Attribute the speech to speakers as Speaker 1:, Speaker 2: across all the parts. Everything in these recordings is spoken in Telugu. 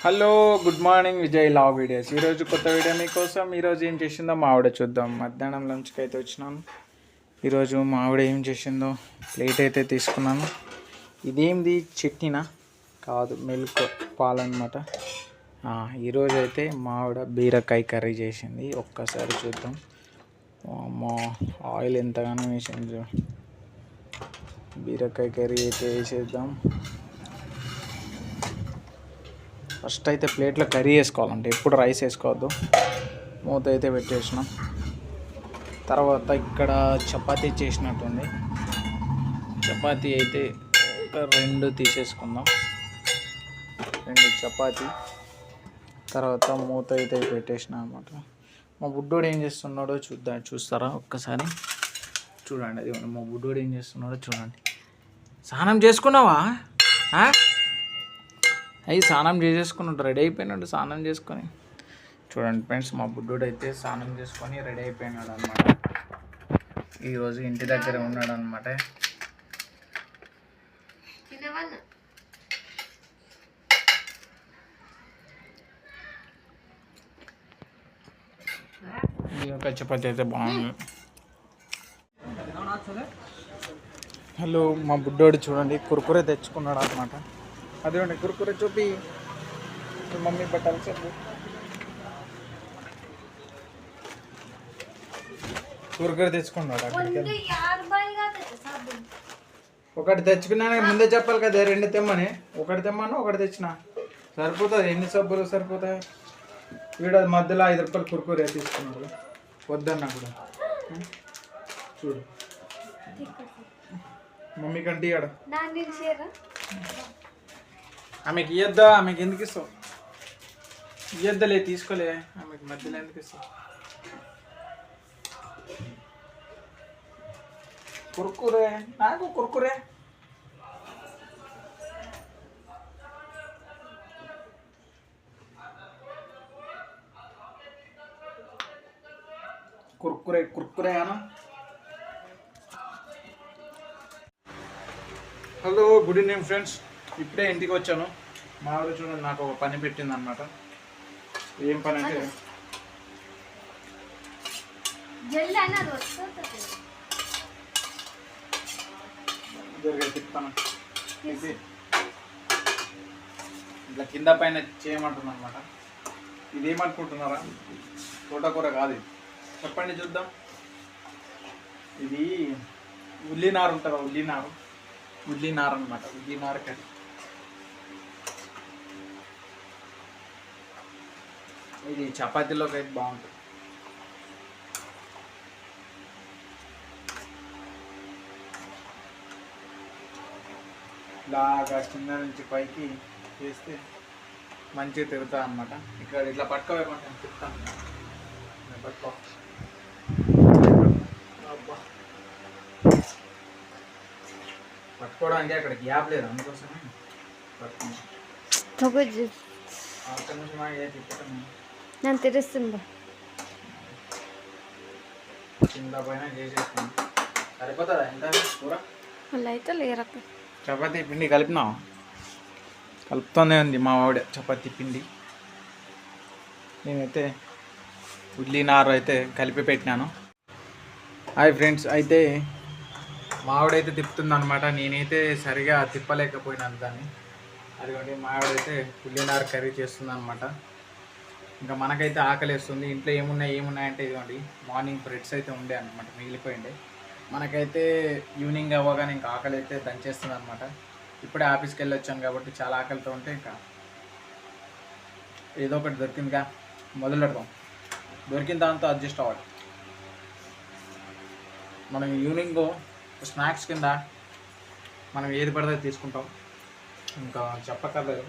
Speaker 1: హలో గుడ్ మార్నింగ్ విజయ్ లావ్ వీడియోస్. ఈరోజు కొత్త వీడియో మీకోసం. ఈరోజు ఏం చేసిందో మా ఆవిడ చూద్దాం. మధ్యాహ్నం లంచ్కి అయితే వచ్చినాను. ఈరోజు మా ఆవిడ ఏం చేసిందో ప్లేట్ అయితే తీసుకున్నాను. ఇదేంది చట్నీనా? కాదు, మిల్క్ పాలన్నమాట. ఈరోజు అయితే మా ఆవిడ బీరకాయ కర్రీ చేసింది. ఒక్కసారి చూద్దాం. మా ఆయిల్ ఎంతగానో వేసింది. బీరకాయ కర్రీ అయితే వేసేద్దాం. ఫస్ట్ అయితే ప్లేట్లో కర్రీ వేసుకోవాలంటే ఎప్పుడు రైస్ వేసుకోవద్దు. మూత అయితే పెట్టేసినాం. తర్వాత ఇక్కడ చపాతీ చేసినట్టుంది. చపాతీ అయితే ఒక 2 తీసేసుకుందాం. 2 చపాతీ. తర్వాత మూత అయితే పెట్టేసిన అనమాట. మా బుడ్డోడు ఏం చేస్తున్నాడో చూస్తారా ఒక్కసారి? చూడండి, అది మా బుడ్డోడు ఏం చేస్తున్నాడో చూడండి. స్నానం చేసుకున్నావా? అవి స్నానం చేసేసుకున్నాడు, రెడీ అయిపోయినాడు. స్నానం చేసుకొని చూడండి ఫ్రెండ్స్, మా బుడ్డోడు అయితే స్నానం చేసుకొని రెడీ అయిపోయినాడు అనమాట. ఈరోజు ఇంటి దగ్గర ఉన్నాడు అనమాట. ఈ యొక్క చపాతి అయితే బాగుంది. హలో, మా బుడ్డోడు చూడండి కుర్కురే తెచ్చుకున్నాడు అనమాట. అదేండి కుర్కురే చూపి మమ్మీ బట్టలు చెప్పు. కుర్కురే తెచ్చుకున్నాడు. ఒకటి తెచ్చుకున్నా ముందే చెప్పాలి కదా, 2 తెమ్మని. ఒకటి తెమ్మను, ఒకటి తెచ్చిన సరిపోతుంది. ఎన్ని సబ్బులు సరిపోతాయి? వీడు మధ్యలో 5 రూపాయలు కుర్కురే తీసుకున్నాడు. వద్దన్నా కూడా చూడు. మమ్మీ కంటే ఇయ్యాడు. ఆమెకి ఇయ్యద్దా? ఆమెకి ఎందుకు ఇస్తావు? ఇయ్యద్దలే, తీసుకోలే. ఆమెకి మధ్యలో ఎందుకు ఇస్తావు? కుర్కురే నాకు కుర్కురే. కుర్కురే కుర్కురే అను. Hello, good evening friends. ఇప్పుడే ఇంటికి వచ్చాను. మా ఆవిడ చూడండి నాకు ఒక పని పెట్టింది అనమాట. ఏం పని అంటే తిప్పుతాను. ఇట్లా కింద పైన చేయమంటుంది అనమాట. ఇదేమనుకుంటున్నారా? తోటకూర కాదు. చెప్పండి చూద్దాం. ఇది ఉల్లినారు ఉంటారా? ఉల్లినారు అనమాట. ఉల్లినారు కర్రీ. ఇది చపాతీలోకి అయితే బాగుంటుంది. ఇలాగా కింద నుంచి పైకి వేస్తే మంచిగా తిరుగుతుంది అనమాట. ఇక్కడ ఇట్లా పట్టుకోవేమంటాను, తిప్పుతాను. పట్టుకో. పట్టుకోవడానికి అక్కడ గ్యాప్ లేదు, అందుకోసమే పట్టుకున్నాను.
Speaker 2: ನಾನು ತಿರ್ಸ್ತೀನಿ ಬಾ.
Speaker 1: కింద పైన చేసేస్తాను. సరిపోతుందా ఎంత కూర?
Speaker 2: అలా అయితే లేరక్క.
Speaker 1: చపాతీ పిండి కలిపినా? కలుపుతూనే ఉంది మా ఆవిడ చపాతీ పిండి. నేనైతే ఉల్లినారు అయితే కలిపి పెట్టినాను. హాయ్ ఫ్రెండ్స్, అయితే మా ఆవిడైతే తిప్పుతుంది అనమాట. నేనైతే సరిగా తిప్పలేకపోయినాను దాన్ని. అదిగోండి మా ఆవిడైతే ఉల్లినారు కర్రీ చేస్తుంది అనమాట. ఇంకా మనకైతే ఆకలిస్తుంది. ఇంట్లో ఏమున్నాయంటే ఇదిగోండి మార్నింగ్ బ్రెడ్స్ అయితే ఉండే అనమాట, మిగిలిపోయిండే. మనకైతే ఈవినింగ్ అవ్వగానే ఇంకా ఆకలి అయితే దంచేస్తుంది అనమాట. ఇప్పుడే ఆఫీస్కి వెళ్ళి వచ్చాను కాబట్టి చాలా ఆకలితో ఉంటే ఇంకా ఏదో ఒకటి దొరికిందిగా మొదలెడతాం. దొరికిన దాంతో అడ్జస్ట్ అవ్వాలి. మనం ఈవినింగ్ స్నాక్స్ కింద మనం ఏది పడితే తీసుకుంటాం. ఇంకా చెప్పక్కర్లేదు,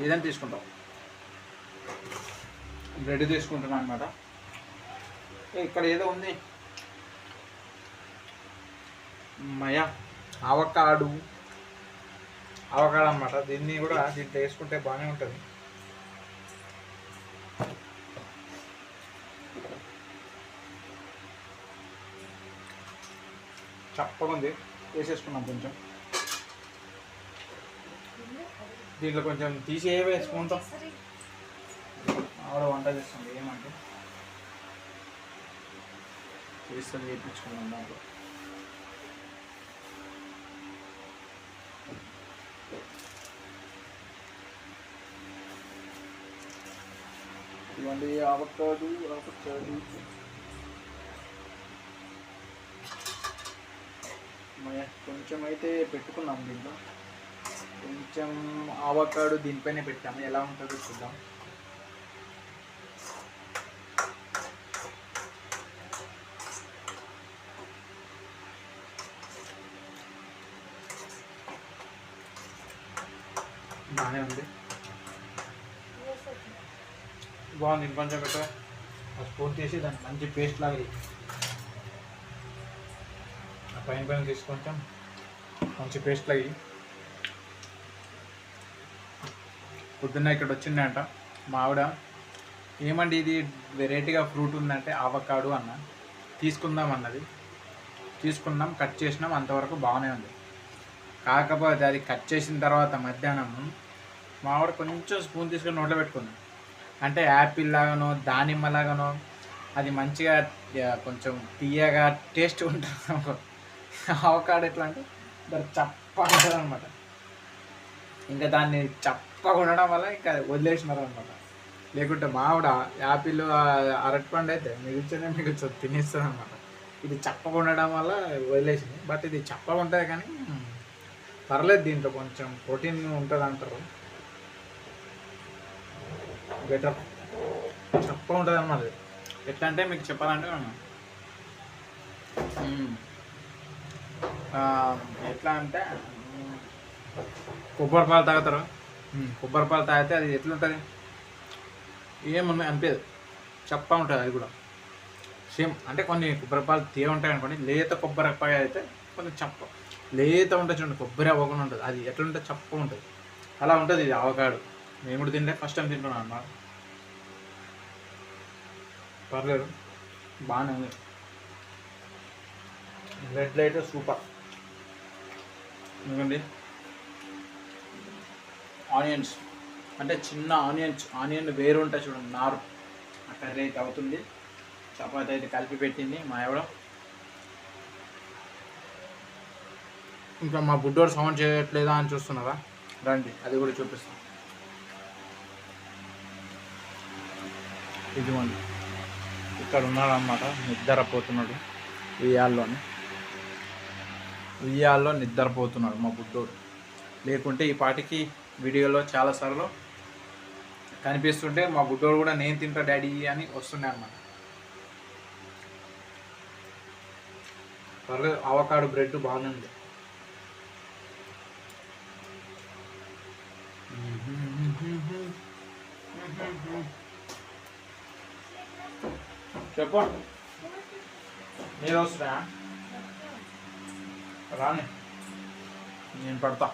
Speaker 1: ఏదైనా తీసుకుంటాం. బ్రెడ్ తీసుకుంటున్నాను అనమాట. ఇక్కడ ఏదో ఉంది మయా అవకాడు అనమాట. దీన్ని కూడా దీంట్లో వేసుకుంటే బాగానే ఉంటుంది. చప్పగా ఉంది, వేసేసుకున్నాం కొంచెం. దీంట్లో కొంచెం తీసి ఏవే స్పూన్తో ఆవిడ వంట చేస్తుంది. ఏమంటే చేస్తుంది, చేయించుకున్నాం దాంట్లో. ఇవ్వండి ఆవకాడు. కొంచెం అయితే పెట్టుకున్నాం దీంట్లో, కొంచెం ఆవకాడు దీనిపైనే పెట్టాము. ఎలా ఉంటుందో చూద్దాం. బాగానే ఉంది, బాగుంది. ఇంకొంచెం పెట్ట స్పూన్ తీసి దాన్ని మంచి పేస్ట్ లాగా పైన తీసి కొంచెం మంచి పేస్ట్ లాగి. పొద్దున్న ఇక్కడ వచ్చిందంట మా ఆవిడ, ఏమండి ఇది వెరైటీగా ఫ్రూట్ ఉందంటే ఆవకాడు అన్న, తీసుకుందాం అన్నది. తీసుకున్నాం, కట్ చేసినాం, అంతవరకు బాగానే ఉంది. కాకపోతే అది కట్ చేసిన తర్వాత మధ్యాహ్నం మా ఆవిడ కొంచెం స్పూన్ తీసుకొని నోట్లో పెట్టుకుంది. అంటే యాపిల్ లాగానో దానిమ్మ లాగానో అది మంచిగా కొంచెం తీయగా టేస్ట్ ఉంటుంది. ఆవకాడు ఎట్లా అంటే దాన్ని చప్పగా ఉంటుంది అనమాట. ఇంకా దాన్ని చప్పగా ఉండడం వల్ల ఇంకా వదిలేసినారు అనమాట. లేకుంటే మా ఆవిడ యాపిల్ అరటిపండు అయితే మిగుల్చొని తినేస్తుంది అనమాట. ఇది చప్పగా ఉండడం వల్ల వదిలేసింది. బట్ ఇది చప్పగా ఉంటుంది కానీ పర్లేదు, దీంట్లో కొంచెం ప్రోటీన్ ఉంటుంది అంటారు. బెటర్ చప్పగా ఉంటుంది అన్నమాట. ఎట్లా అంటే మీకు చెప్పాలంటే ఎట్లా అంటే కొబ్బరి పాలు తాగుతారు. కొబ్బరి పాలు తాగితే అది ఎట్లుంటుంది, ఏమున్నాయి అనిపించదు, చప్పగా ఉంటుంది. అది కూడా సేమ్ అంటే కొన్ని కొబ్బరి పాలు తీయ ఉంటాయి అనుకోండి. లేత కొబ్బరి పాయ అయితే కొంచెం చప్ప, లేత ఉంటుంది చూడండి, కొబ్బరి అవ్వకుండా ఉంటుంది. అది ఎట్లుంటుంది, చప్పగా ఉంటుంది. అలా ఉంటుంది ఇది ఆవకాడు. నేను కూడా తింటే ఫస్ట్ టైం తింటున్నాను అన్నమాట. పర్లేదు, బాగానే ఉంది. Red light super. ఎందుకండి ఆనియన్స్ అంటే చిన్న ఆనియన్ వేరు ఉంటాయి చూడండి, నారు. ఆ కర్రీ అయితే అవుతుంది. చపాతీ అయితే కలిపి పెట్టింది మా ఆవిడ. ఇంకా మా బుడ్డోడు సౌండ్ చేయట్లేదా అని చూస్తున్నారా, రండి అది కూడా చూపిస్తాం. ఇదిగోండి ఇక్కడ ఉన్నాడు అన్నమాట, నిద్రపోతున్నాడు. ఉయ్యాల్లో నిద్రపోతున్నాడు మా బుడ్డోడు. లేకుంటే ఈ పాటికి వీడియోలో చాలాసార్లు కనిపిస్తుంటే మా బుడ్డోడు కూడా నేను తింటా డాడీ అని వస్తుండే అన్నమాట. పర్లేదు, ఆవకాడు బ్రెడ్ బాగుంది. చెప్పు, మీరు వస్తున్నా రాని, నేను పడతా.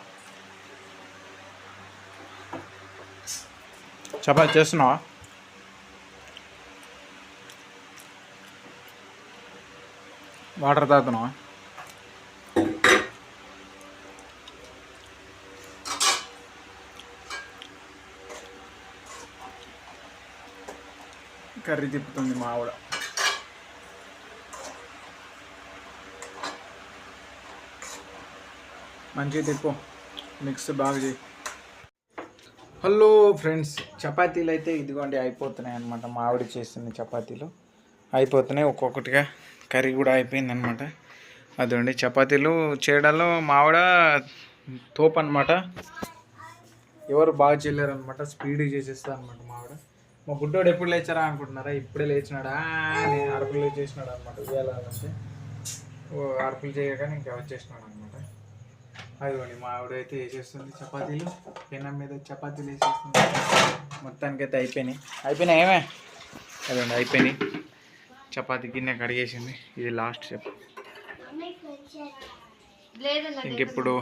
Speaker 1: చపాతీ చేస్తున్నావా? వాటర్ తాగుతున్నావా? కర్రీ తిప్పుతుంది మా ఆవిడ. మంచిగా తిప్పు, మిక్స్ బాగా చేయి. హలో ఫ్రెండ్స్, చపాతీలు అయితే ఇదిగోండి అయిపోతున్నాయి అనమాట. మా ఆవిడ చేస్తుంది చపాతీలు అయిపోతున్నాయి ఒక్కొక్కటిగా. కర్రీ కూడా అయిపోయింది అనమాట. అదండి చపాతీలు చేయడంలో మా ఆవిడ తోపు అనమాట. ఎవరు బాగా చేయలేరు అనమాట, స్పీడ్గా చేసేస్తారు అనమాట మా ఆవిడ. మా బుడ్డోడు ఎప్పుడు లేచారా అనుకుంటున్నారా, ఇప్పుడే లేచినాడా నేను అరుపులు లేచేసినాడు అనమాట. ఉయ్యాలంటే అరుపులు చేయగానే ఇంకా వచ్చేసినాడు అనమాట. అదిగోండి మా ఆవిడ అయితే వేసేస్తుంది చపాతీలు, పెనం మీద చపాతీలు వేసేస్తుంది. మొత్తానికైతే అయిపోయినాయి ఏమే. అదండి అయిపోయినాయి. చపాతీ గిన్నె కడిగేసింది. ఇది లాస్ట్ స్టెప్. ఇంకెప్పుడు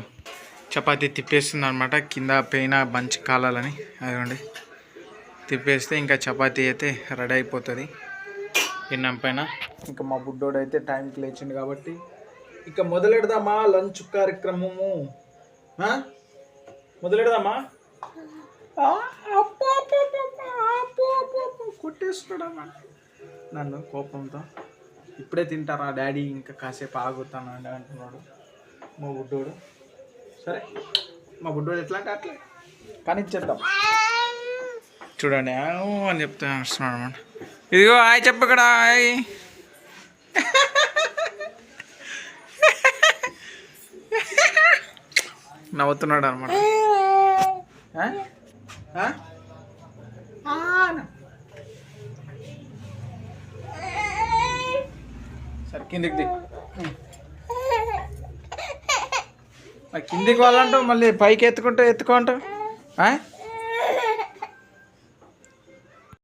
Speaker 1: చపాతీ తిప్పేస్తుంది అనమాట, కింద పైన బంచి కాలాలని. అదిగోండి తిప్పేస్తే ఇంకా చపాతీ అయితే రెడీ అయిపోతుంది పిన్నం పైన. ఇంకా మా బుడ్డోడు అయితే టైంకి లేచిండు కాబట్టి ఇక మొదలెడదామా లంచ్ కార్యక్రమము. మొదలెడదామా? కొట్టేస్తున్నాడు నన్ను కోపంతో. ఇప్పుడే తింటారా డాడీ, ఇంకా కాసేపు ఆగుతాను అని అంటున్నాడు మా బుడ్డోడు. సరే మా బుడ్డోడు ఎట్లా అంటే అట్లే కానీ ఇచ్చేద్దాం. చూడండి అని చెప్తే వస్తున్నాడు అనమాట. ఇదిగో హాయ్ చెప్పు ఇక్కడ హాయ్. నవ్వుతున్నాడు అనమాట. సరే కిందికి దిగు. కిందికి వాళ్ళంటావు మళ్ళీ పైకి ఎత్తుకుంటావు.